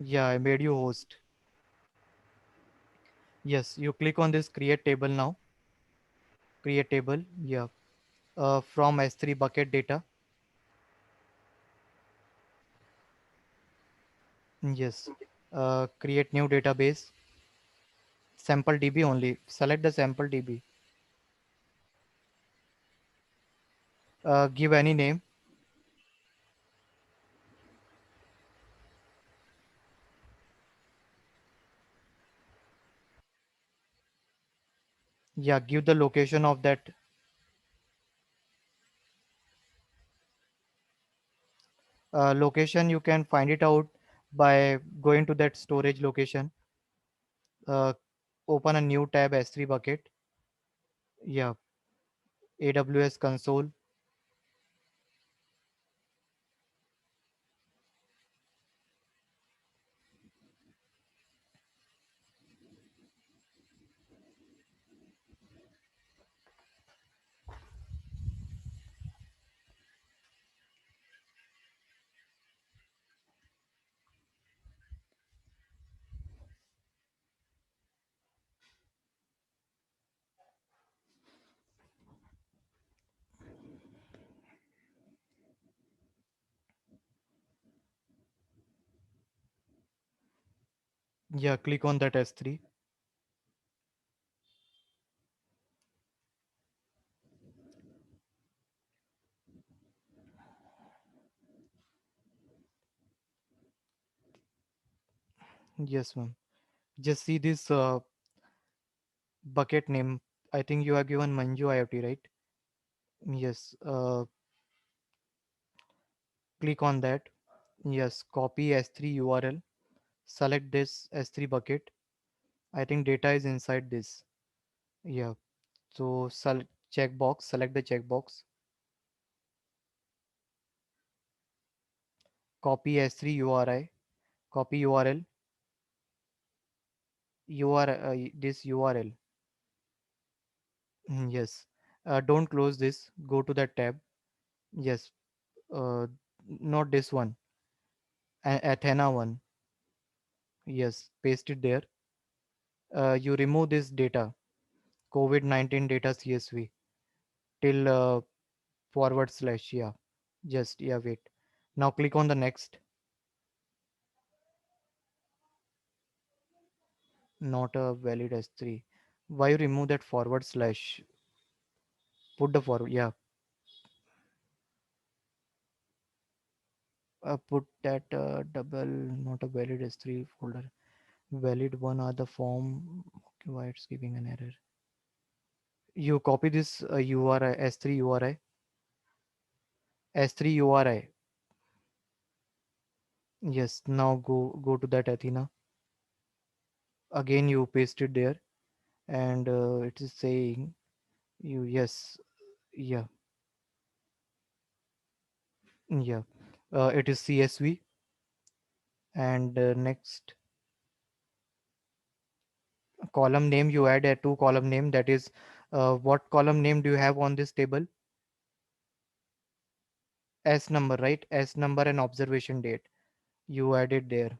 Yeah, I made you host. Yes, you click on this create table now. Create table. Yeah. From S3 bucket data. Yes. Create new database. Sample DB only. Select the sample DB. Give any name. Yeah, give the location of that location. You can find it out by going to that storage location. Uh, Open a new tab S3 bucket. Yeah, AWS console. Yeah, click on that S3. Yes, ma'am. Just see this bucket name. I think you have given Manju IoT, right? Yes. Click on that. Yes. Copy S3 URL. Select this S3 bucket. I think data is inside this. Yeah. So checkbox. Select the checkbox. Copy S3 URI. Copy URL. This URL. Yes. Don't close this. Go to that tab. Yes. Uh, Not this one. Athena one. Yes. Paste it there. You remove this data. COVID-19 data CSV till forward slash. Yeah. Just, yeah, wait. Now click on the next. Not a valid S3. Why you remove that forward slash? Put the forward. Yeah. Put that double, not a valid S3 folder. Valid one are the form. Okay, why it's giving an error? You copy this URI, S3 URI. S3 URI. Yes. Now go to that Athena. Again you paste it there, and it is saying you, yes. Yeah. Yeah. It is CSV. And next, column name, you add a two column name. That is, what column name do you have on this table? S number, right? S number and observation date. You added there.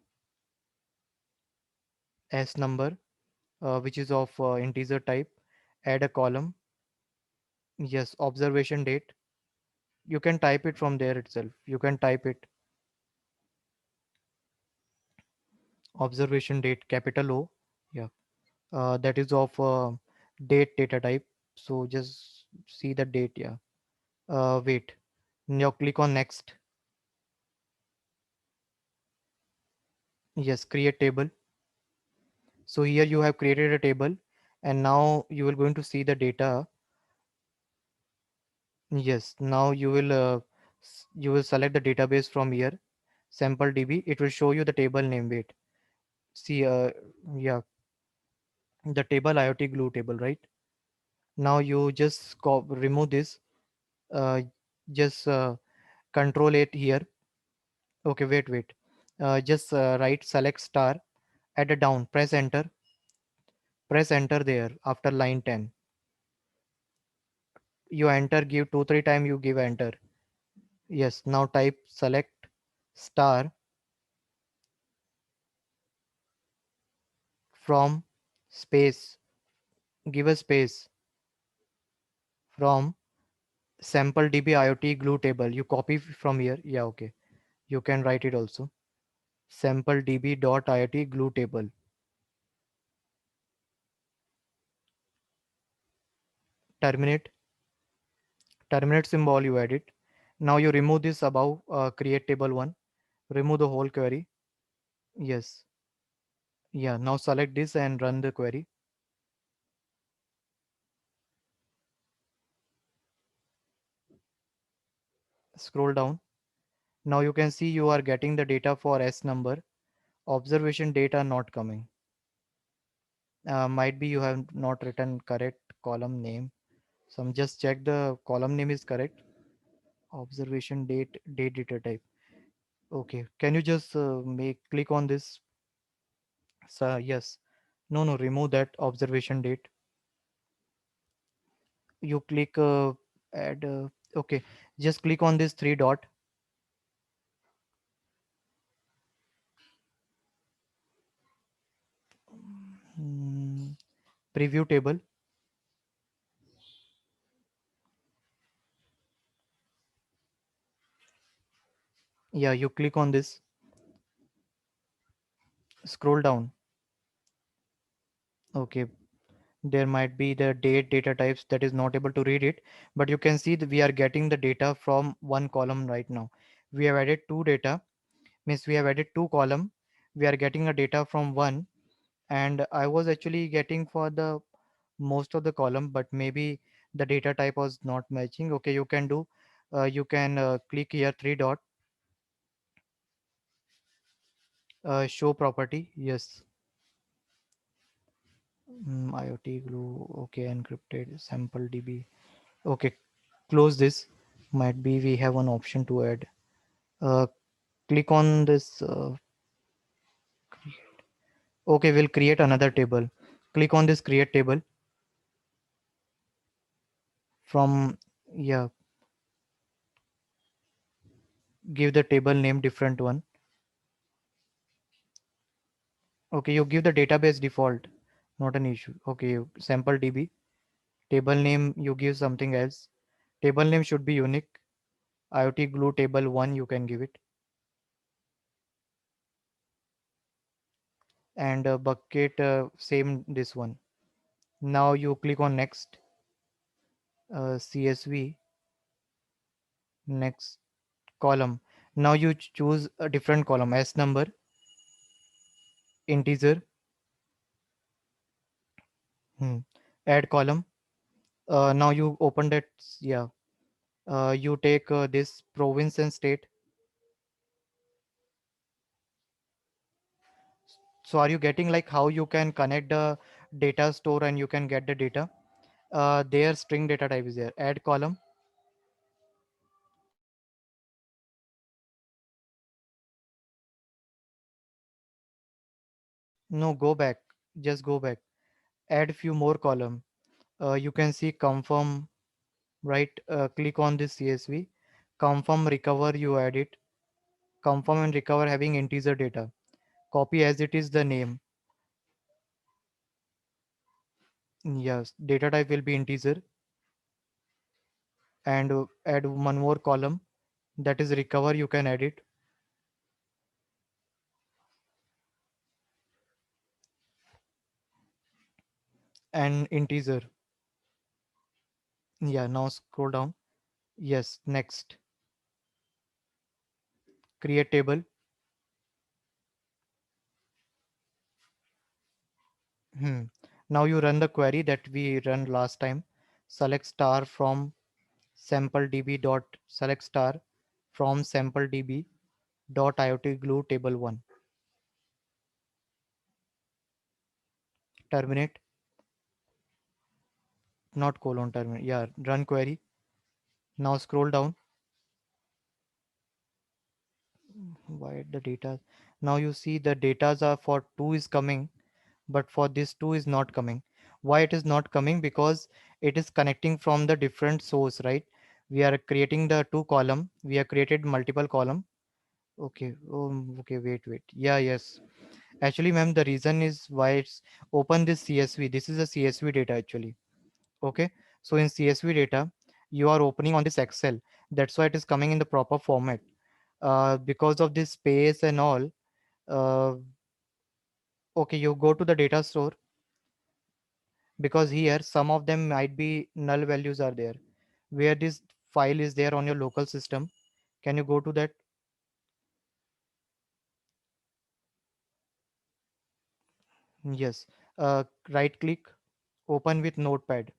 S number, which is of integer type. Add a column. Yes, observation date. You can type it from there itself. You can type it. Observation date, capital O. Yeah. That is of date data type. So just see the date. Yeah. Wait. Now click on next. Yes, create table. So here you have created a table, and now you will going to see the data. Yes, now you will select the database from here, sample DB. It will show you the table name. Wait, see, yeah, the table IoT glue table, right? Now you just remove this. Uh, just control it here. Okay, wait. Just right select star, add a down, press enter there after line 10. You enter, give 2 3 time, you give enter. Yes, now type select star from space, give a space from sample db iot glue table. You copy from here. Yeah, okay. You can write it also. Sample db dot iot glue table. Terminate. Terminate symbol you edit. Now you remove this above create table one. Remove the whole query. Yes. Yeah. Now select this and run the query. Scroll down. Now you can see you are getting the data for S number. Observation data not coming. Might be you have not written correct column name. Some just check the column name is correct. Observation date data type. Okay. Can you just make click on this? So, yes. No, no. Remove that observation date. You click add. Okay. Just click on this three dot. Hmm, preview table. Yeah. You click on this. Scroll down. Okay. There might be the date data types that is not able to read it, but you can see that we are getting the data from one column right now. We have added two data, means we have added two column. We are getting a data from one, and I was actually getting for the most of the column, but maybe the data type was not matching. Okay, you can do you can click here three dot, show property. Yes. IoT glue. Okay, encrypted sample db. Okay, close this. Might be we have an option to add. Uh, Click on this. Okay, we'll create another table. Click on this create table from, yeah, give the table name different one. Okay, you give the database default, not an issue. Okay, sample DB. Table name you give something else. Table name should be unique. IoT glue table 1 you can give it. And bucket same this one. Now you click on next. CSV next column. Now you choose a different column. S number, integer. Hmm. Add column. Now you open that. Yeah. You take this province and state. So are you getting like how you can connect the data store and you can get the data? Their string data type is there. Add column. No, go back. Just go back. Add few more column. You can see confirm. Right. Click on this CSV. Confirm recover. You add it. Confirm and recover having integer data. Copy as it is the name. Yes. Data type will be integer. And add one more column, that is recover. You can edit and integer. Yeah, now scroll down. Yes, next create table. Hmm. Now you run the query that we run last time. Select star from sample db dot select star from sample db dot iot glue table 1. Terminate, not colon, terminate. Yeah, run query. Now scroll down. Why the data? Now you see the datas are for 2 is coming, but for this 2 is not coming. Why it is not coming? Because it is connecting from the different source, right? We are creating the two column. We have created multiple column. Okay. Okay. Wait. Yeah. Yes. Actually, ma'am, the reason is why it's open this CSV. This is a CSV data actually. Okay. So in CSV data, you are opening on this Excel. That's why it is coming in the proper format. Because of this space and all. Uh, okay, you go to the data store because here some of them might be null values are there. Where this file is there on your local system, can you go to that? Yes. Right click, open with Notepad,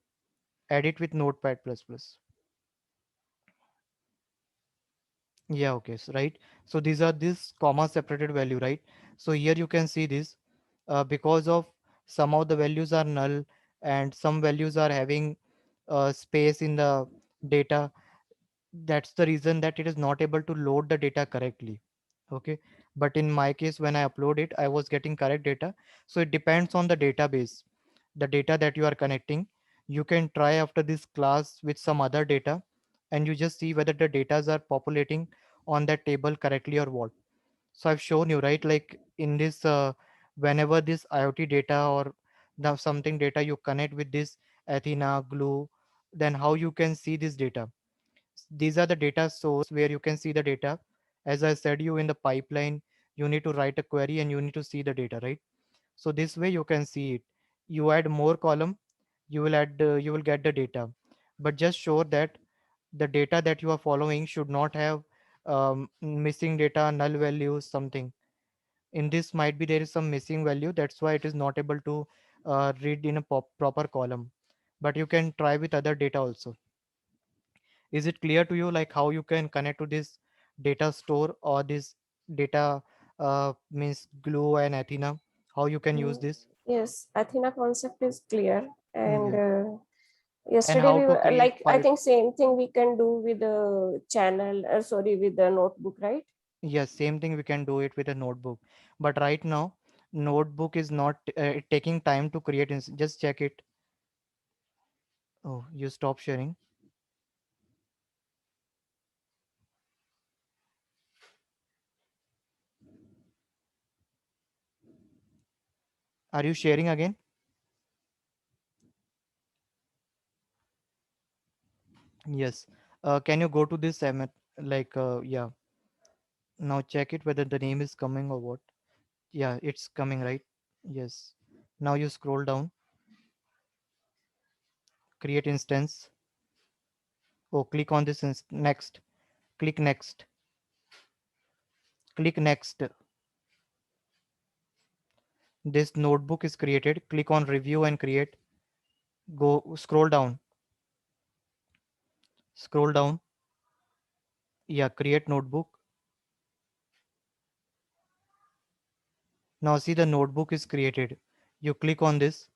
edit with Notepad plus plus. Yeah, okay, so, right. So these are this comma separated value, right? So here you can see this because of some of the values are null and some values are having space in the data. That's the reason that it is not able to load the data correctly. Okay, but in my case, when I upload it, I was getting correct data. So it depends on the database, the data that you are connecting. You can try after this class with some other data, and you just see whether the datas are populating on that table correctly or what. So I've shown you, right, like in this whenever this IoT data or the something data you connect with this Athena Glue, then how you can see this data. These are the data source where you can see the data. As I said you, in the pipeline you need to write a query and you need to see the data, right? So this way you can see it. You add more column, you will get the data. But just sure that the data that you are following should not have missing data, null values, something. In this might be there is some missing value, that's why it is not able to read in a proper column. But you can try with other data also. Is it clear to you like how you can connect to this data store or this data means Glue and Athena, how you can use Mm, this? yes, Athena concept is clear. And Yeah. And yesterday how we to were create like, I file. think same thing we can do with the channel, sorry, with the notebook, right? Yes, same thing we can do it with a notebook. But right now, notebook is not taking time to create. Just check it. Oh, you stop sharing. Are you sharing again? Yes. Can you go to this like yeah. Now check it whether the name is coming or what. Yeah, it's coming, right? Yes. Now you scroll down, create instance. Oh, click on this next. Click next. Click next. This notebook is created. Click on review and create. Go scroll down. Scroll down. Yeah, create notebook. Now see the notebook is created. You click on this.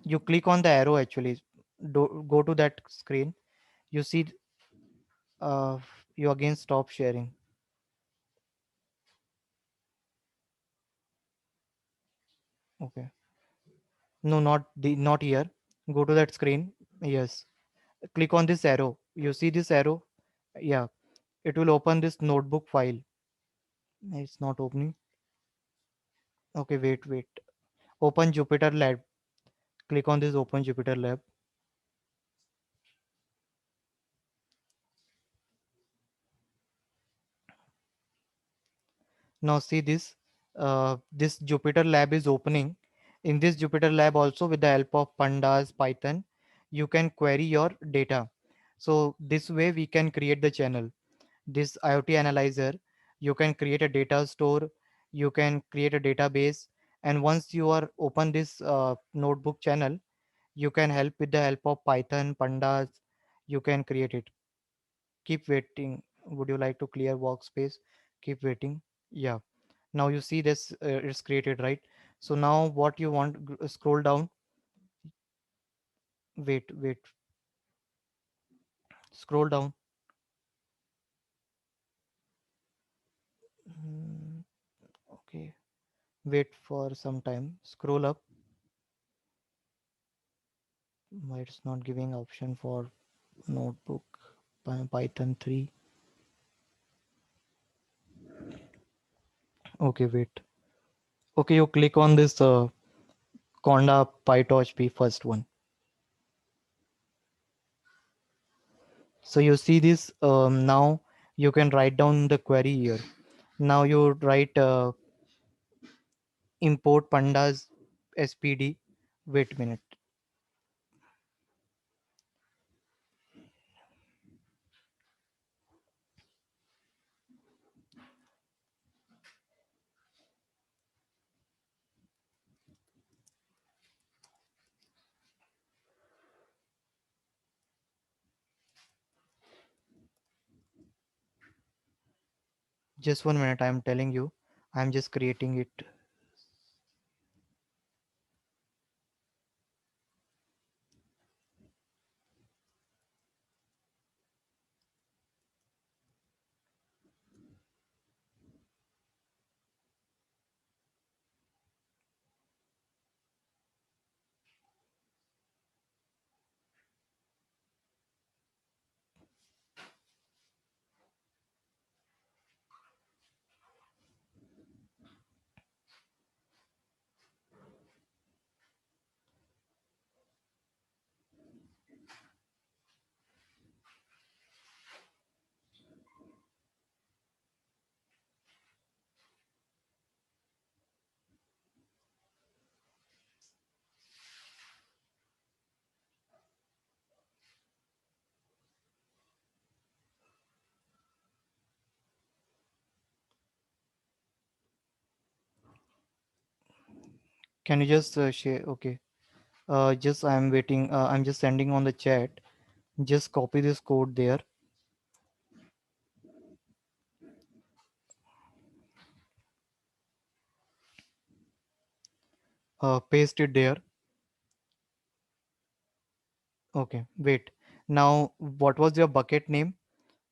You click on the arrow actually. Go to that screen. You see uh you again stop sharing. Okay. No, not here. Go to that screen. Yes. Click on this arrow. You see this arrow? Yeah. It will open this notebook file. It's not opening. Okay, wait. Open Jupyter Lab. Click on this open Jupyter Lab. Now see this. This Jupyter Lab is opening. In this Jupyter Lab also, with the help of Pandas, Python, you can query your data. So this way we can create the channel. This IoT analyzer, you can create a data store, you can create a database, and once you are open this notebook channel, you can help with the help of Python, Pandas, you can create it. Keep waiting. Would you like to clear workspace? Keep waiting. Yeah. Now you see this it's created, right? So now what you want, scroll down. Wait. Scroll down. Mm, okay. Wait for some time. Scroll up. Why it's not giving option for notebook Python 3. Okay, wait. Okay, you click on this Conda PyTorch P first one. So you see this now you can write down the query here. Now you write import pandas spd. Wait a minute. Just 1 minute. I'm telling you. I'm just creating it. Can you just share? Okay. Just I'm waiting. I'm just sending on the chat. Just copy this code there. Paste it there. Okay. Wait. Now, what was your bucket name?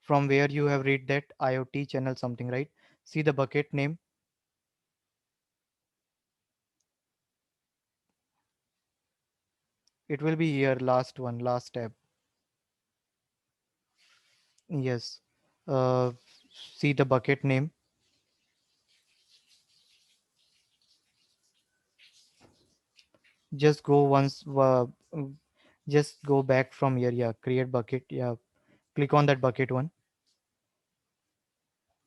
From where you have read that IoT channel something, right? See the bucket name. It will be here. Last one. Last tab. Yes. Uh, See the bucket name. Just go once. Just go back from here. Yeah. Create bucket. Yeah. Click on that bucket one.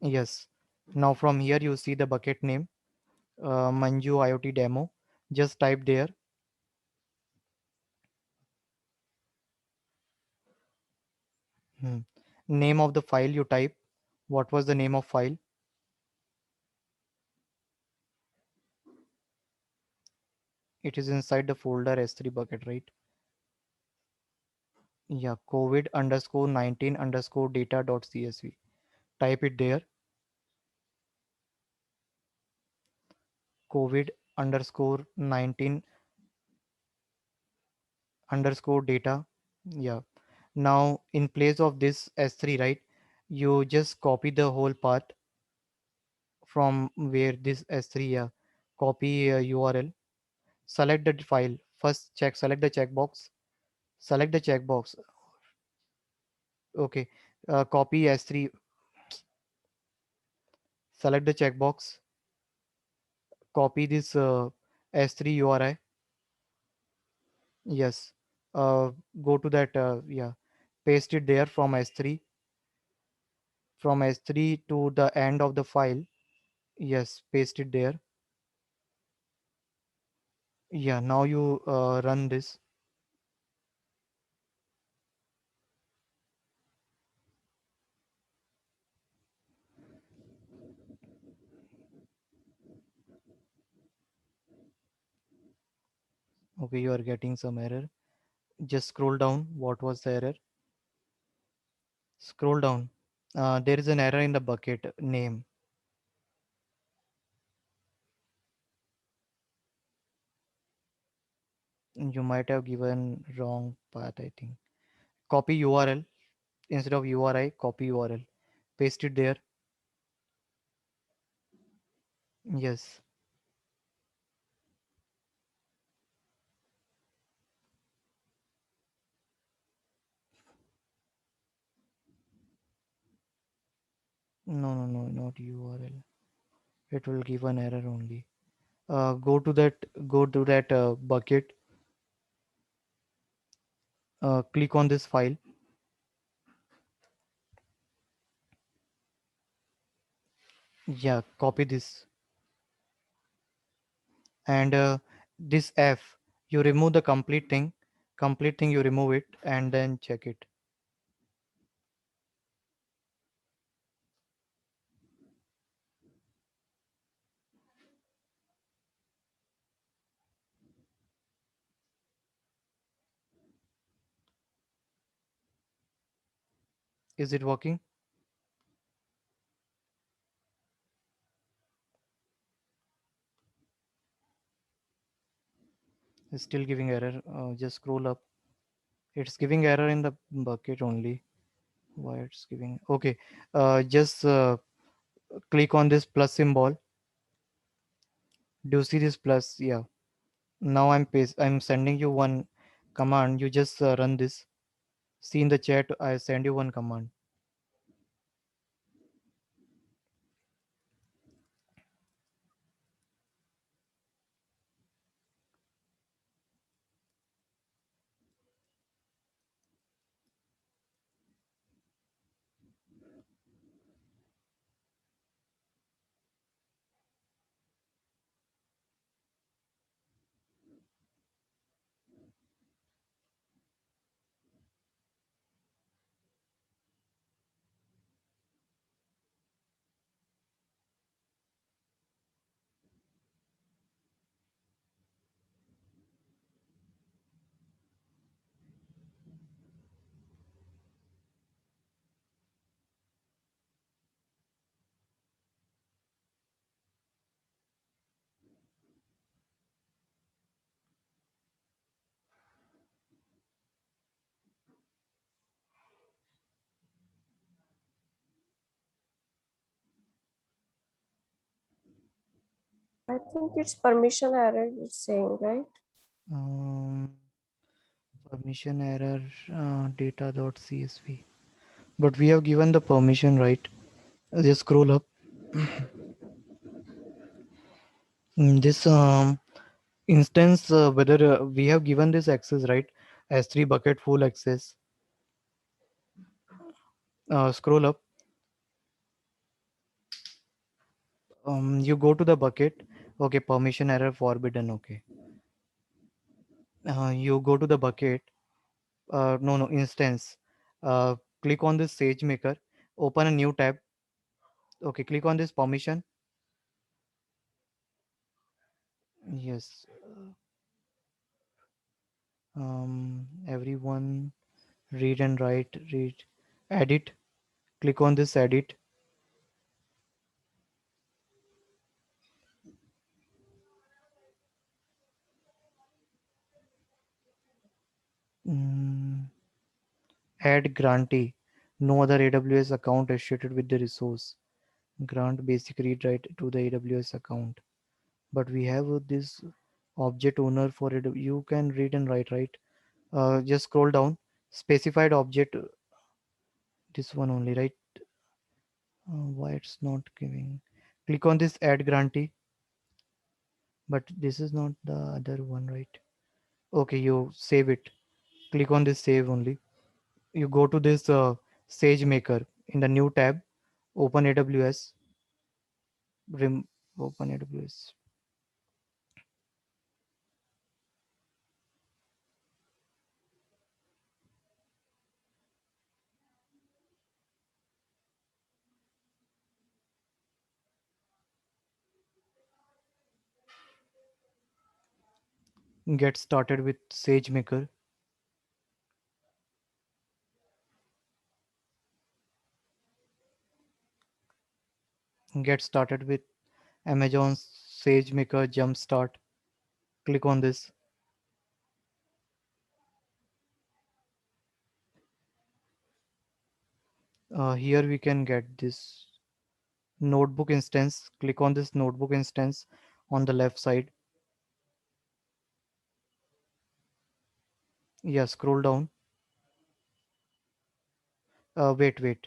Yes. Now from here you see the bucket name. Manju IoT demo. Just type there. Hmm. Name of the file you type. What was the name of file? It is inside the folder S3 bucket, right? Yeah, COVID underscore 19 underscore data dot CSV. Type it there. COVID underscore 19 underscore data. Yeah. Now in place of this S3, right? You just copy the whole part from where this S3, yeah. Copy URL. Select the file. First check, select the checkbox. Select the checkbox. Okay. Copy S3. Select the checkbox. Copy this S3 URI. Yes. Go to that. Yeah. Paste it there from S3. From S3 to the end of the file. Yes. Paste it there. Yeah. Now you run this. Okay. You are getting some error. Just scroll down. What was the error? Scroll down. There is an error in the bucket name. You might have given wrong path, I think. Copy URL. Instead of URI, copy URL. Paste it there. Yes. No, no, no, not URL. It will give an error only. Go to that bucket. Click on this file. Yeah, copy this. And this F, you remove the complete thing you remove it and then check it. Is it working? It's still giving error. Just scroll up. It's giving error in the bucket only. Why it's giving? Okay. Just click on this plus symbol. Do you see this plus? Yeah. Now I'm sending you one command. You just run this. See in the chat, I send you one command. I think it's permission error, it's saying, right? Um, Permission error data.csv. But we have given the permission, right? Just scroll up. This instance, whether we have given this access, right? S3 bucket full access. Scroll up. You go to the bucket. Okay, permission error forbidden. Okay. You go to the bucket. No, instance. Click on this SageMaker. Open a new tab. Okay, click on this permission. Yes. Everyone read and write. Read. Edit. Click on this edit. Mm, Add grantee. No other AWS account associated with the resource. Grant basic read write to the AWS account. But we have this object owner for it. You can read and write, right? Just scroll down. Specified object. This one only, right? Why it's not giving? Click on this add grantee. But this is not the other one, right? Okay, you save it. Click on this save only. You go to this SageMaker in the new tab. Open AWS. Rem- Open AWS. Get started with SageMaker. Get started with Amazon SageMaker Jumpstart. Click on this. Here we can get this notebook instance. Click on this notebook instance on the left side. Yeah, scroll down. Wait.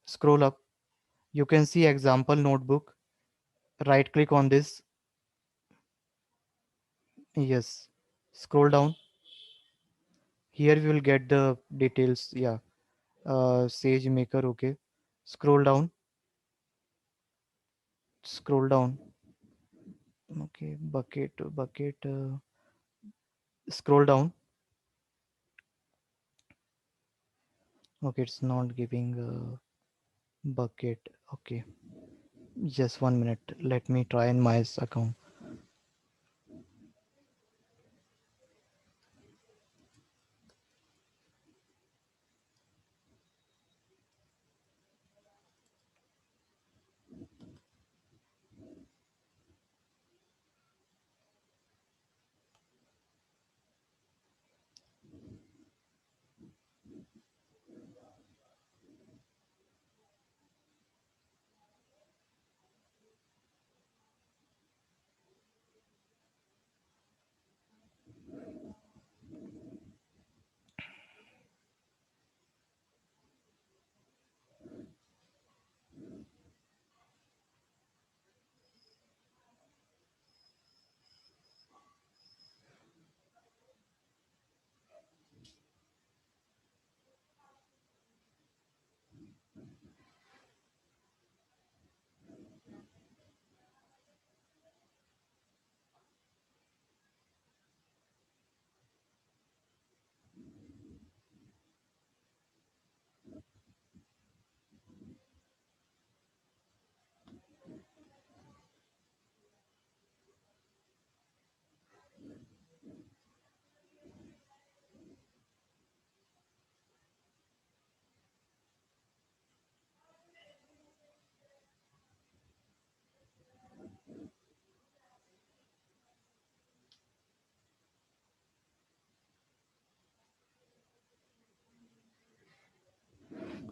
Scroll up. You can see example notebook. Right click on this. Yes. Scroll down. Here we will get the details. Yeah. SageMaker. Okay. Scroll down. Scroll down. Okay. Bucket. Scroll down. Okay. It's not giving bucket. Okay. Just 1 minute. Let me try in my account.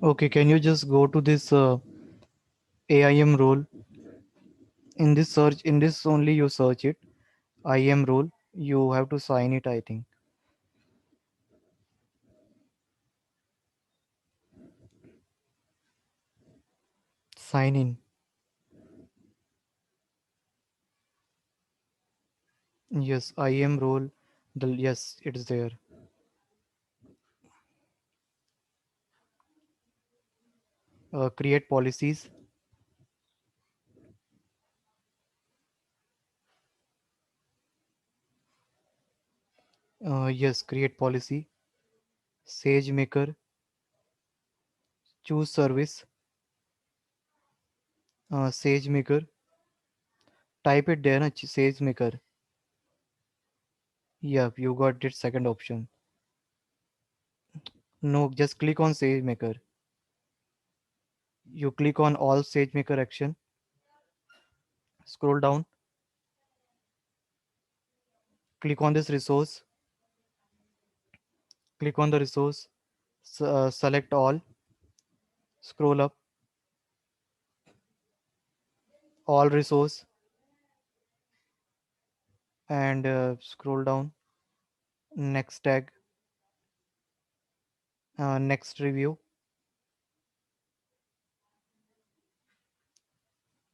Okay. Can you just go to this AIM role? In this search, in this only you search it. IM role. You have to sign it, I think. Sign in. Yes, IM role. Yes, it's there. Create policies. Yes, create policy. SageMaker. Choose service. SageMaker. Type it there, na, SageMaker. Yeah, you got it. Second option. No, just click on SageMaker. You click on all SageMaker action. Scroll down. Click on this resource. Click on the resource. Select all. Scroll up. All resource. And scroll down. Next tag. Next review.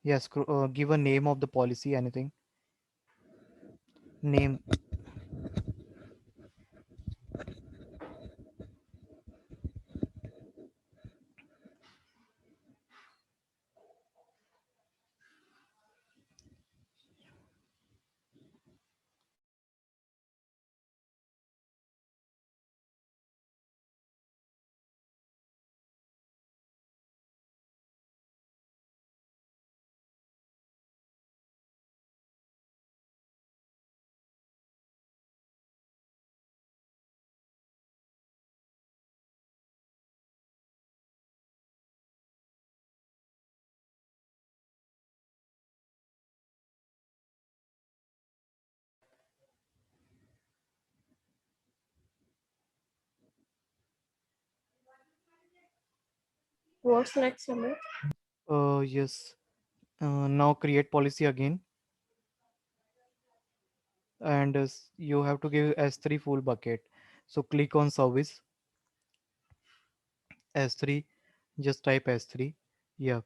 Yes, give a name of the policy. Anything. Name. What's next, Amit? Yes. Now create policy again. And you have to give S3 full bucket. So click on service. S3. Just type S3. Yeah.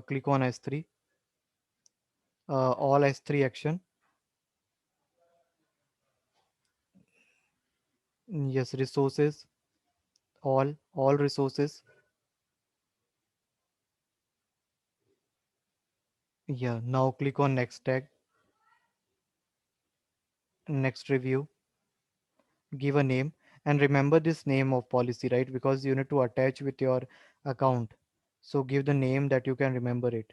Click on S3. All S3 action. Yes, resources, all resources. Yeah, now click on next tag, next review, give a name, and remember this name of policy, right? Because you need to attach with your account. So give the name that you can remember it.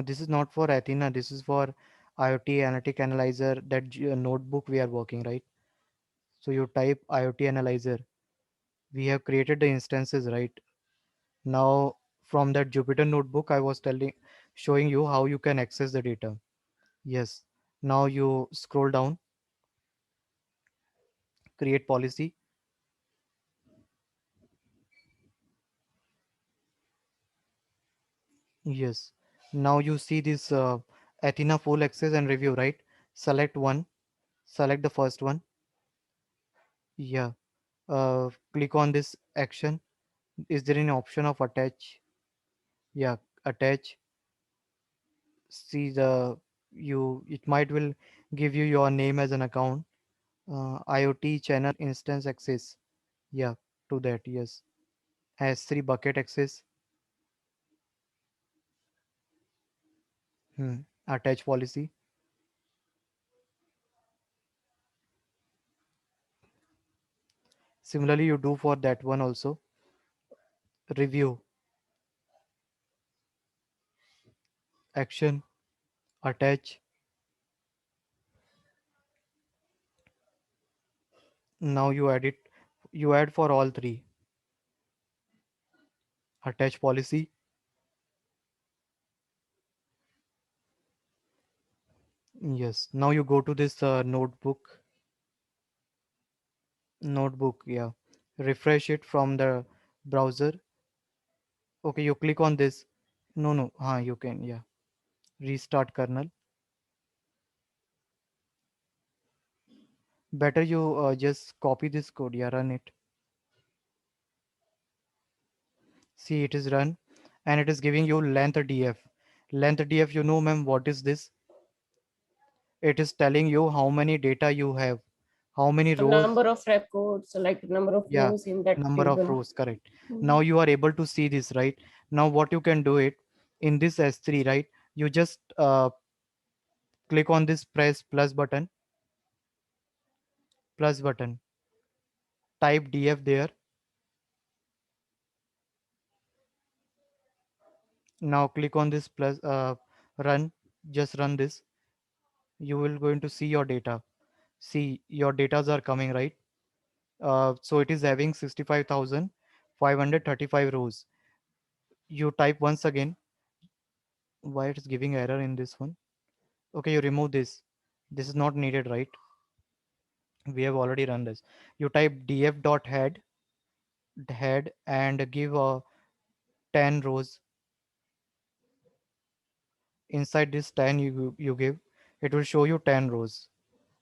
This is not for Athena, this is for IoT Analytic Analyzer, that notebook we are working, right? So you type IoT Analyzer. We have created the instances, right? Now from that Jupyter notebook, I was showing you how you can access the data. Yes. Now you scroll down, create policy. Yes. Now you see this Athena full access and review, right? Select one, select the first one. Yeah. Click on this action. Is there any option of attach? Yeah, attach. See the you. It might will give you your name as an account. IoT channel instance access. Yeah, to that. Yes. S3 bucket access. Attach policy. Similarly, you do for that one also. Review, action, attach. Now you add it. You add for all three. Attach policy. Yes. Now you go to this notebook. Notebook. Yeah. Refresh it from the browser. Okay. You click on this. No, no. You can. Yeah. Restart kernel. Better you just copy this code. Yeah. Run it. See, it is run, and it is giving you length df. Length df. You know, ma'am, what is this? It is telling you how many data you have, how many rows. Number of records, like number of Yeah, rows in that number of table. rows, correct. Now you are able to see this, right? Now what you can do it in this S3, right? You just click on this, press plus button, type df there. Now click on this plus run, just run this. You will going to see your data. See, your datas are coming, right? So it is having 65,535 rows. You type once again. Why it is giving error in this one? Okay, you remove this. This is not needed, right? We have already run this. You type df.head and give 10 rows. Inside this 10 you give, it will show you 10 rows.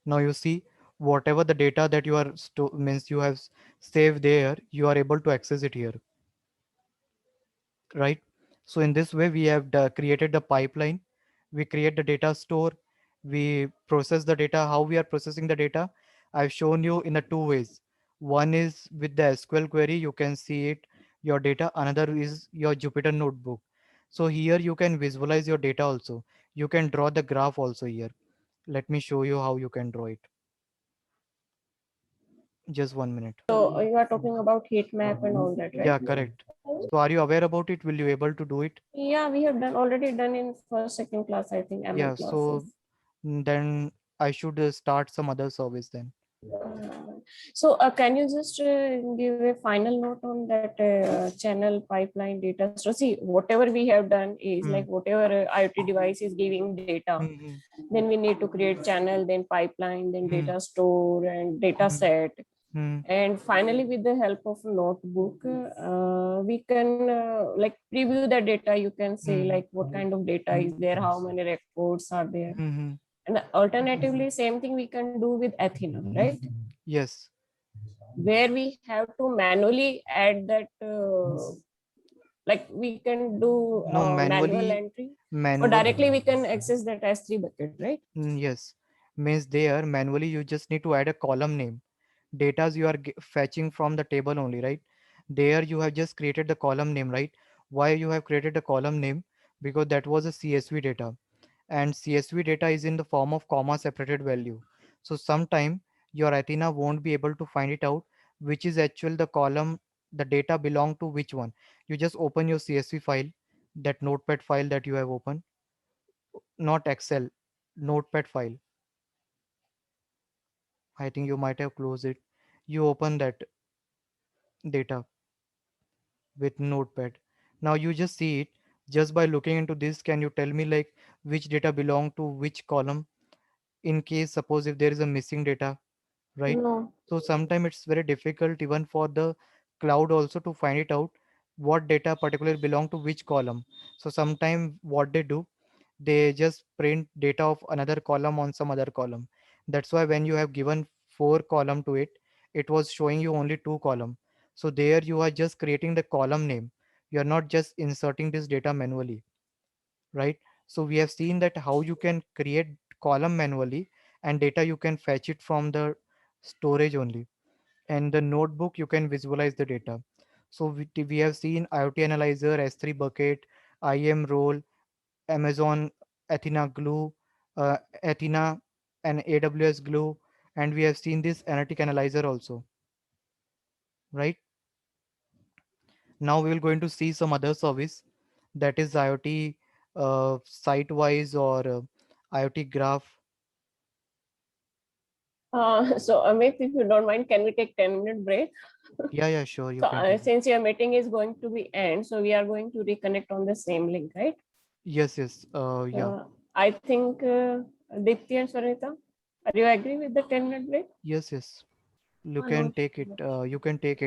Now you see, whatever the data that you are means you have saved there, you are able to access it here, right? So in this way we have created the pipeline. We create the data store, we process the data. How we are processing the data, I've shown you in the two ways. One is with the SQL query, you can see it, your data. Another is your Jupyter notebook. So here you can visualize your data also. You can draw the graph also here. Let me show you how you can draw it. Just 1 minute. So you are talking about heat map and all that, right? Yeah, correct. So are you aware about it? Will you able to do it? Yeah, we have already done in first, second class, I think, ML Yeah, so classes. then I should start some other service then. So can you just give a final note on that channel pipeline data store? See, whatever we have done is Hmm. like whatever IoT device is giving data, Hmm. then we need to create channel, then pipeline, then Hmm. data store and data Hmm. set. Hmm. And finally, with the help of notebook, we can like preview the data. You can say Hmm. like what kind of data is there, how many records are there. Hmm. And alternatively, same thing we can do with Athena, right? Yes. Where we have to manually add that, like we can do No, manual manually, entry, or manual. directly we can access that S3 bucket, right? Yes. Means there manually you just need to add a column name. Datas you are fetching from the table only, right? There you have just created the column name, right? Why you have created the column name? Because that was a CSV data, and CSV data is in the form of comma separated value. So sometime your Athena won't be able to find it out which is actual the column, the data belong to which one. You just open your CSV file, that notepad file that you have opened, not Excel, notepad file. I think you might have closed it. You open that data with notepad. Now you just see it. Just by looking into this, can you tell me like which data belong to which column, in case suppose if there is a missing data, right? No. So sometimes it's very difficult even for the cloud also to find it out what data particularly belong to which column. So sometimes what they do, they just print data of another column on some other column. That's why when you have given four column to it, it was showing you only two column. So there you are just creating the column name, you are not just inserting this data manually, right? So we have seen that how you can create column manually, and data you can fetch it from the storage only, and the notebook you can visualize the data. So we have seen IoT analyzer, S3 bucket, IM role, Amazon Athena Glue, Athena and AWS Glue, and we have seen this analytic analyzer also, right? Now we will going to see some other service, that is IoT site wise or IoT graph. So Amit, if you don't mind, can we take 10-minute break? Yeah, yeah, sure, you So can take it. since your meeting is going to be end, so we are going to reconnect on the same link, right? Yes, yes, yeah, I think Dipti and Swarnita, are you agree with the 10-minute break? yes, yes. You No. can take it. You can take it.